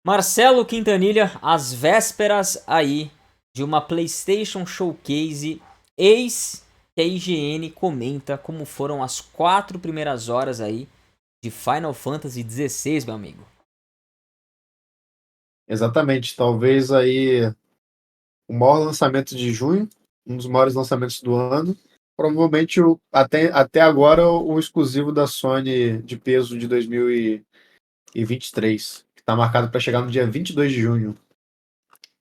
Marcelo Quintanilha, às vésperas aí de uma PlayStation Showcase, eis que a IGN comenta como foram as 4 primeiras horas aí de Final Fantasy XVI, meu amigo. Exatamente, talvez aí o maior lançamento de junho, um dos maiores lançamentos do ano. Provavelmente até agora o exclusivo da Sony de peso de 2023, que está marcado para chegar no dia 22 de junho.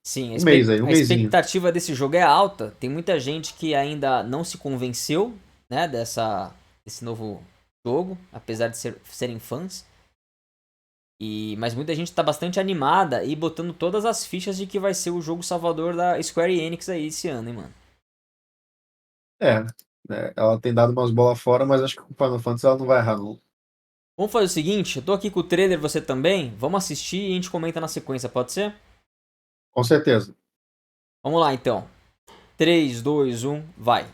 Sim, Um mês aí, um a mêsinho. expectativa desse jogo é alta. Tem muita gente que ainda não se convenceu, né, desse novo jogo, apesar de serem fãs. Mas muita gente tá bastante animada e botando todas as fichas de que vai ser o jogo salvador da Square Enix aí esse ano, hein, mano. Ela tem dado umas bolas fora, mas acho que com o Final Fantasy ela não vai errar, não. Vamos fazer o seguinte, eu tô aqui com o trailer, você também. Vamos assistir e a gente comenta na sequência, pode ser? Com certeza. Vamos lá então. 3, 2, 1, vai.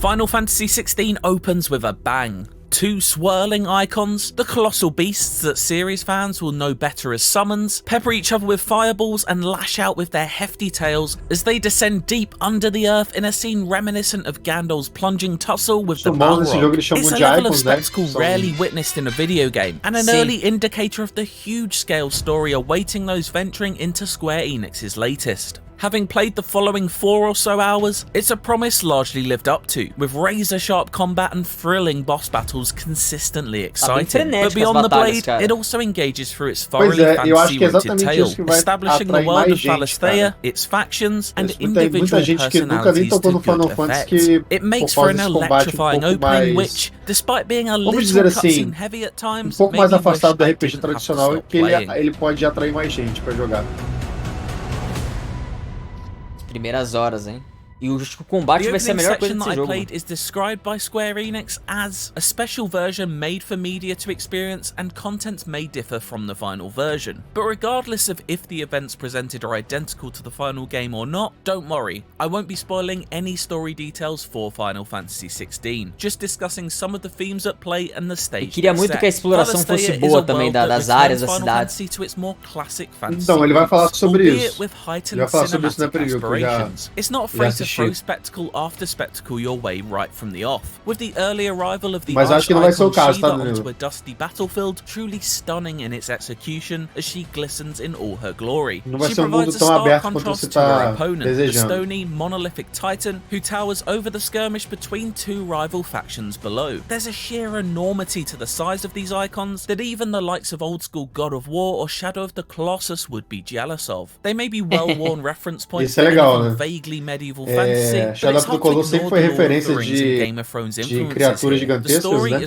Final Fantasy XVI opens with a bang. 2 swirling icons, the colossal beasts that series fans will know better as summons, pepper each other with fireballs and lash out with their hefty tails as they descend deep under the earth in a scene reminiscent of Gandalf's plunging tussle with the Balrog. It's a level of spectacle rarely witnessed in a video game, and an early indicator of the huge-scale story awaiting those venturing into Square Enix's latest. Having played the following 4 or so hours, it's a promise largely lived up to, with razor-sharp combat and thrilling boss battles consistently exciting. But beyond the blade, it also engages through its thoroughly fantasy-rooted tale, establishing the world of Valisthea, its factions, and individual personalities to good effect. It makes for an electrifying opening which, despite being a little cutscene heavy at times, pouco mais made me wish afastado da I RPG didn't have to tradicional, stop que playing. ele pode atrair mais gente pra jogar. Primeiras horas, hein? E eu acho que o combate vai ser a melhor coisa desse jogo. The opening section that I played is described by Square Enix as a special version made for media to experience, and content may differ from the final version. But regardless of if the events presented are identical to the final game or not, don't worry, I won't be spoiling any story details for Final Fantasy XVI, just discussing some of the themes at play and the stage. Eu queria muito que a exploração fosse boa também das áreas da cidade. Então, ele vai falar sobre isso. Ele vai falar sobre isso na preview, que eu já assisti. Throw spectacle after spectacle your way right from the off. With the early arrival of the Mas acho que não vai ser o caso, tá, onto a dusty battlefield, truly stunning in its execution as she glistens in all her glory. Não vai She ser um mundo provides a tão stark aberto quanto contrast você to her tá opponent, the desejando. stony, monolithic titan who towers over the skirmish between 2 rival factions below. There's a sheer enormity to the size of these icons that even the likes of old school God of War or Shadow of the Colossus would be jealous of. They may be well-worn reference points from vaguely medieval fantasy, Shadow of the Colossus sempre foi referência de criaturas gigantescas, né?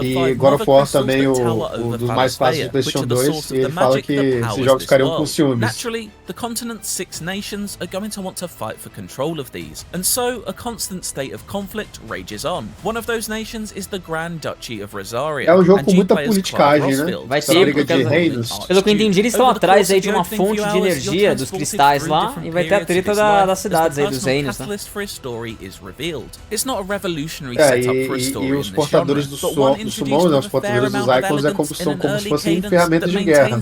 E God of War também, o dos mais fáceis de PlayStation 2, e ele fala que esses jogos ficariam com ciúmes. Naturally, the continent's 6 nations are going to want to fight for control of these, and so a constant state of conflict rages on. One of those nations is the Grand Duchy of Rosaria. É um jogo com muita politicagem, né? Vai ser, briga de reinos. Pelo que eu entendi, eles estão atrás aí de uma fonte de energia dos cristais lá, e vai ter a treta das cidades aí, dos reinos, né? E os portadores do summon, né, os portadores dos icons, são como se fossem ferramentas de guerra.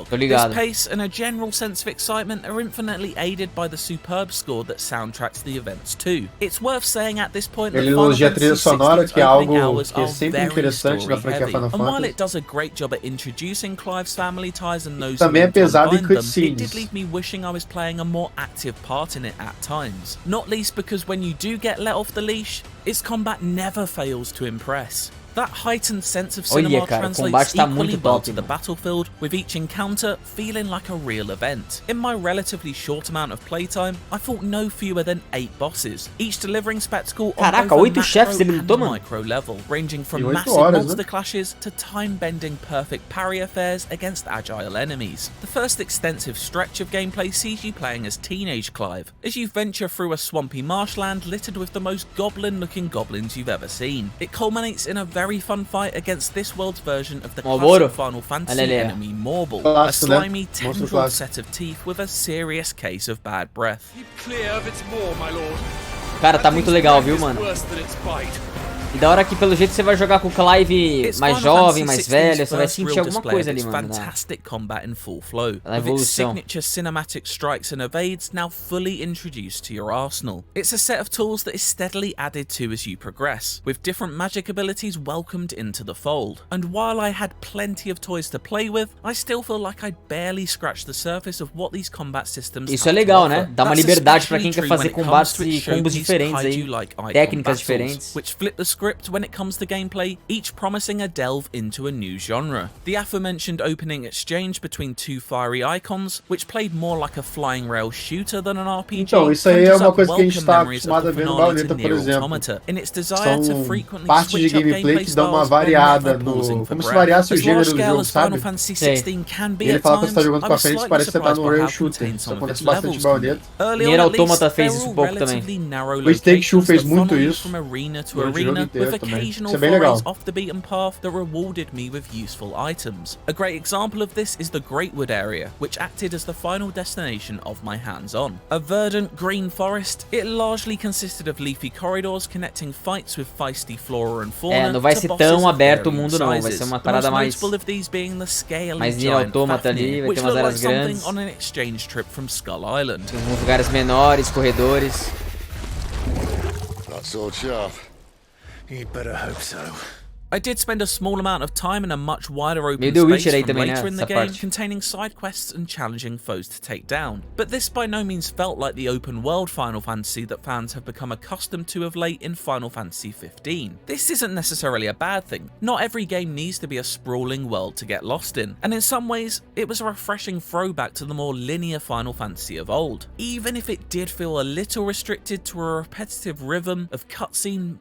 Tô ligado. Pace and a general sense of excitement are infinitely aided by the superb score that soundtracks the events too. It's worth saying at this point that Ele elogia a trilha sonora, que é algo que é sempre interessante na franquia Final and while it Fantasy. does a great job at introducing Clive's family ties and those Também é pesado em it cutscenes. did leave me wishing I was playing a more active part in it at times. Not least because when you do get let off the leash, its combat never fails to impress. That heightened sense of cinema translates equally well to the battlefield, with each encounter feeling like a real event. In my relatively short amount of playtime, I fought no fewer than 8 bosses, each delivering spectacle on both a macro and micro level, ranging from massive monster clashes to time-bending perfect parry affairs against agile enemies. The first extensive stretch of gameplay sees you playing as teenage Clive, as you venture through a swampy marshland littered with the most goblin-looking goblins you've ever seen. It culminates in a very very fun fight against this world's version of the Malboro. classic Final Fantasy Olha ali. enemy Morble, a Clássico, né? slimy, Monstro tendrilled clássico. set of teeth with a serious case of bad breath. Keep clear of its maw, my lord. Cara, tá muito legal, viu, It's mano? worse than its bite. E da hora que, pelo jeito, você vai jogar com o Clive It's mais Final jovem, Fantasy mais 16's velho, você vai first sentir real alguma display coisa of ali, its mano. fantastic combat in full flow, Na with its evolução. signature cinematic strikes and evades now fully introduced to your arsenal. It's a set of tools that is steadily added to as you progress, with different magic abilities welcomed into the fold. And while I had plenty of toys to play with, I still feel like I'd barely scratched the surface of what these combat systems Isso é have to legal, offer. né? Dá uma That's liberdade pra especially quem quer true fazer when it comes combates to its e combos showpiece diferentes aí, kaiju-like icon técnicas battles, diferentes. which flip the script when it comes to gameplay, each promising a delve into a new genre. The aforementioned opening exchange between two fiery icons, which played more like a flying rail shooter than an RPG, Então, isso aí é conjures uma up coisa que a gente welcome tá memories of acostumado the a ver no finale to Bayonetta, por Nier exemplo. Automata, in its desire to São frequently partes de switch up gameplay gameplay que dão uma styles but variada never pausing no... for Como se breath. variasse o As gênero large do scale jogo, as Final sabe? Fantasy Sei. XVI can be E ele at fala que times, você tá jogando I pra was frente, slightly parece que você tá surprised num by rail how shooter. contained Isso some of its acontece bastante levels em can be. Bayonetta. Early Nier on, at Automata least, fez they're isso all um pouco também. relatively narrow O Stake Shoe locations fez that muito funnel you isso from arena to durante o jogo arena, inteiro with também. occasional Isso é bem forays legal. off the beaten path that rewarded me with useful items. A great example of this is the Greatwood area, which acted as the final destination of my hands-on. A verdant green forest, it largely consisted of leafy corridors connecting fights with feisty flora and fauna É, não vai to ser bosses tão of aberto o varying mundo não, vai sizes. ser uma The parada most mais... notable of these being the scaly mais Nier giant Automata ali, Fafnir, vai which ter umas looked like áreas something grandes. on an exchange trip from Skull Island. Tem uns lugares menores, corredores. Not so sharp. You'd better hope so. I did spend a small amount of time in a much wider open Meio The space Witcher aí from também, later né? in the Essa game, parte. containing side quests and challenging foes to take down. But this by no means felt like the open world Final Fantasy that fans have become accustomed to of late in Final Fantasy 15. This isn't necessarily a bad thing. Not every game needs to be a sprawling world to get lost in, and in some ways, it was a refreshing throwback to the more linear Final Fantasy of old. Even if it did feel a little restricted to a repetitive rhythm of cutscene,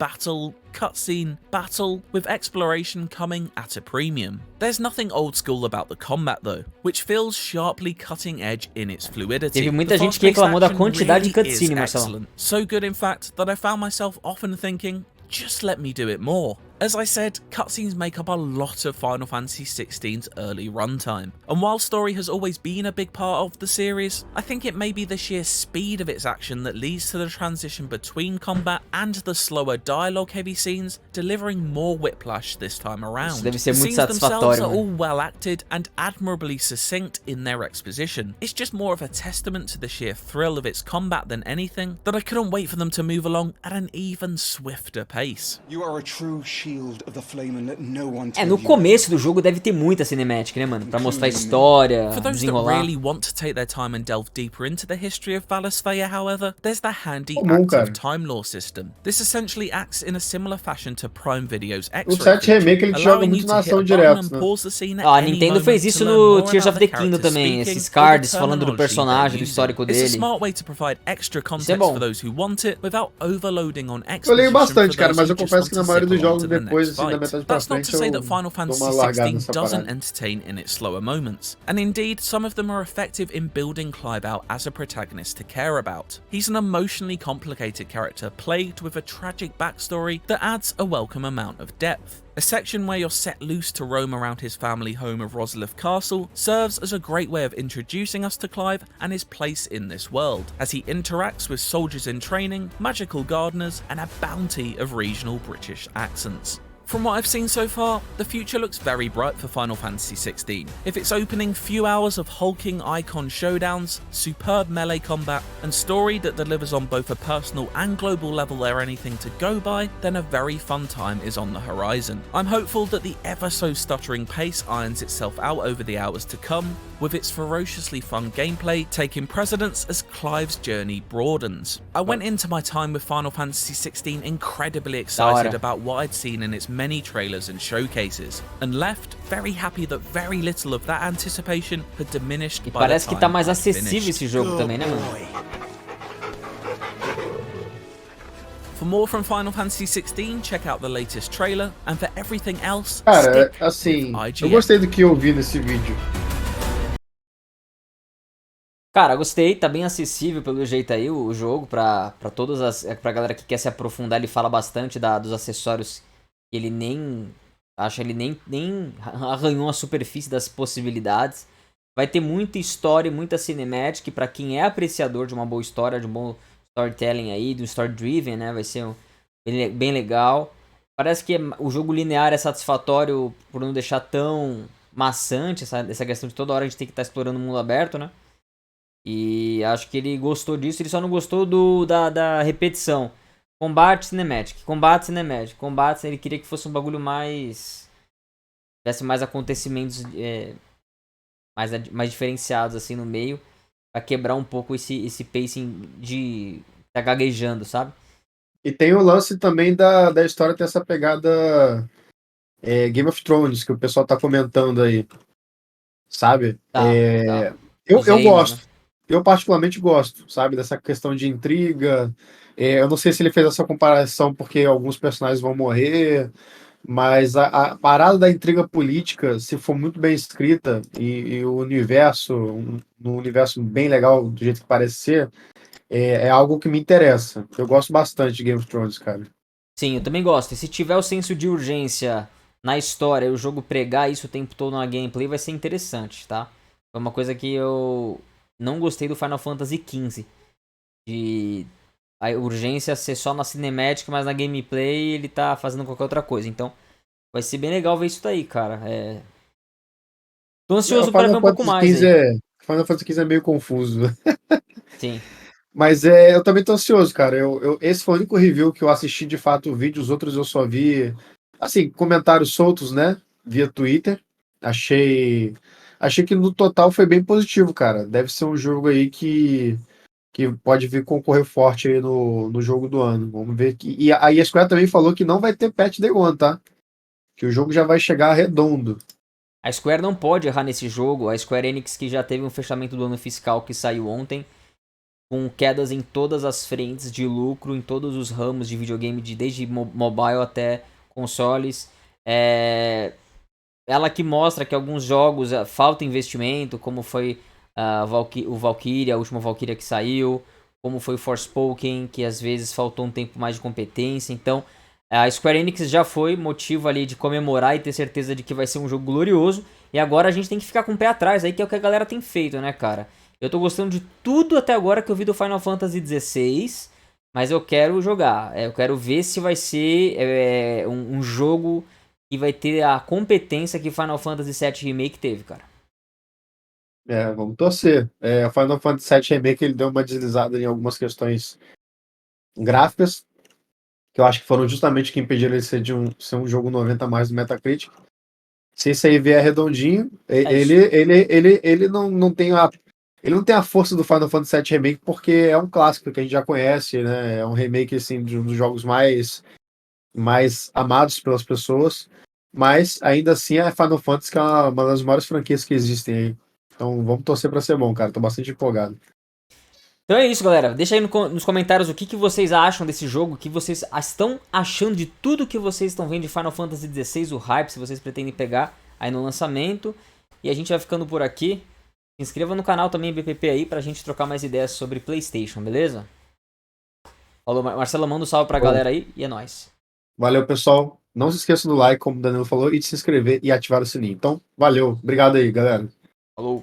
battle, with exploration coming at a premium. There's nothing old school about the combat though, which feels sharply cutting edge in its fluidity. Teve muita The gente que fast-paced reclamou da action quantidade de really is cutscene, Marcelo. excellent. So good in fact that I found myself often thinking, just let me do it more. As I said, cutscenes make up a lot of Final Fantasy XVI's early runtime, and while story has always been a big part of the series, I think it may be the sheer speed of its action that leads to the transition between combat and the slower dialogue-heavy scenes, delivering more whiplash this time around. Isso deve ser The muito scenes themselves satisfatório, are all mano. well acted and admirably succinct in their exposition. It's just more of a testament to the sheer thrill of its combat than anything, that I couldn't wait for them to move along at an even swifter pace. You are a true shield of the flame and let no one É, tell no you. começo do jogo deve ter muita cinemática, né, mano? Pra mostrar a história, For those that desenrolar. really want to take their time and delve deeper into the history of Valisthea, however, there's the handy Comum, cara. active time law system. This essentially acts in a similar fashion to Prime Video's O X-ray 7 feature, Remake ele te joga allowing muito you na to hit ação a button direto, and né? pause the scene at Ó, a any Nintendo moment fez to isso learn no more Tears about of the the Kingdom character também, speaking esses or the cards falando do terminology personagem, do they're histórico using. It's a dele. smart way to provide extra Isso é context bom. for those who want it without overloading on Eu exposition leio bastante, for cara, those mas who eu just confesso want que na to maioria zip dos along jogos to the depois, next assim, da fight. metade pra That's not frente, to say eu that Final dou Fantasy uma largada XVI nessa doesn't parada. entertain in its slower moments, and indeed some of them are effective in building Clive out as a protagonist to care about. He's an emotionally complicated character plagued with a tragic backstory that adds a welcome amount of depth. A section where you're set loose to roam around his family home of Rosalith Castle serves as a great way of introducing us to Clive and his place in this world, as he interacts with soldiers in training, magical gardeners, and a bounty of regional British accents. From what I've seen so far, the future looks very bright for Final Fantasy XVI. If its opening few hours of hulking icon showdowns, superb melee combat, and story that delivers on both a personal and global level are anything to go by, then a very fun time is on the horizon. I'm hopeful that the ever so stuttering pace irons itself out over the hours to come, with its ferociously fun gameplay taking precedence as Clive's journey broadens. I went into my time with Final Fantasy XVI incredibly excited about what I'd seen in its many trailers and showcases, and left very happy that very little of that anticipation had diminished E by the parece que time tá mais I'd acessível finished. esse jogo também, né, mano? For more from Final Fantasy XVI, check out the latest trailer, and for everything else, Cara, stick assim, with eu IGN. gostei do que eu vi nesse vídeo. Cara, gostei, tá bem acessível pelo jeito aí o jogo pra todas as... pra galera que quer se aprofundar, ele fala bastante dos acessórios que ele nem Acho que ele nem arranhou a superfície das possibilidades. Vai ter muita história, muita cinematic pra quem é apreciador de uma boa história, de um bom storytelling aí, do story driven, né? Vai ser bem legal. Parece que o jogo linear é satisfatório por não deixar tão maçante essa questão de toda hora a gente tem que estar explorando o mundo aberto, né? E acho que ele gostou disso, ele só não gostou da repetição. Combate cinematic, combate cinematic, combate, ele queria que fosse um bagulho mais... tivesse mais acontecimentos mais diferenciados assim no meio, pra quebrar um pouco esse pacing de tá gaguejando, sabe? E tem o lance também da história ter essa pegada Game of Thrones, que o pessoal tá comentando aí, sabe? Tá. Eu, Os eu reinos, né? gosto, eu particularmente gosto, sabe? Dessa questão de intriga. Eu não sei se ele fez essa comparação porque alguns personagens vão morrer, mas a parada da intriga política, se for muito bem escrita e o universo, um universo bem legal do jeito que parece ser, é algo que me interessa. Eu gosto bastante de Game of Thrones, cara. Sim, eu também gosto. E se tiver o senso de urgência na história e o jogo pregar isso o tempo todo na gameplay, vai ser interessante, tá? Foi uma coisa que eu não gostei do Final Fantasy XV. De a urgência ser só na cinemática, mas na gameplay ele tá fazendo qualquer outra coisa. Então, vai ser bem legal ver isso daí, cara. Tô O ansioso pra ver Final um pouco Fantasy mais XV aí. Final Fantasy XV é meio confuso. Sim. Mas eu também tô ansioso, cara. Esse foi o único review que eu assisti de fato o vídeo, os outros eu só vi, assim, comentários soltos, né? Via Twitter. Achei que no total foi bem positivo, cara. Deve ser um jogo aí que pode vir concorrer forte aí no jogo do ano. Vamos ver. A Square também falou que não vai ter patch Day One, tá? Que o jogo já vai chegar redondo. A Square não pode errar nesse jogo. A Square Enix que já teve um fechamento do ano fiscal que saiu ontem, com quedas em todas as frentes de lucro, em todos os ramos de videogame, desde mobile até consoles. Ela que mostra que alguns jogos falta investimento, como foi o Valkyria, a última Valkyria que saiu, como foi o Forspoken, que às vezes faltou um tempo mais de competência. Então, a Square Enix já foi motivo ali de comemorar e ter certeza de que vai ser um jogo glorioso. E agora a gente tem que ficar com o pé atrás aí, que é o que a galera tem feito, né, cara? Eu tô gostando de tudo até agora que eu vi do Final Fantasy XVI, mas eu quero jogar. Eu quero ver se vai ser um jogo que vai ter a competência que Final Fantasy VII Remake teve, cara. Vamos torcer. O Final Fantasy VII Remake ele deu uma deslizada em algumas questões gráficas, que eu acho que foram justamente o que impediram ele ser um jogo 90 a mais do Metacritic. Se esse aí vier redondinho, É isso. ele ele não tem a força do Final Fantasy VII Remake porque é um clássico que a gente já conhece, né? É um remake assim de um dos jogos mais amados pelas pessoas, mas ainda assim é Final Fantasy que é uma das maiores franquias que existem aí. Então vamos torcer pra ser bom, cara. Tô bastante empolgado. Então é isso, galera. Deixa aí nos comentários o que vocês acham desse jogo, o que vocês estão achando de tudo que vocês estão vendo de Final Fantasy XVI, o hype, se vocês pretendem pegar aí no lançamento. E a gente vai ficando por aqui. Se inscreva no canal também, BPP, aí, pra gente trocar mais ideias sobre PlayStation, beleza? Falou, Marcelo, manda um salve pra Bom, galera aí e é nóis. valeu, pessoal. Não se esqueça do like, como o Danilo falou, e de se inscrever e ativar o sininho. Então, valeu. Obrigado aí, galera. Falou.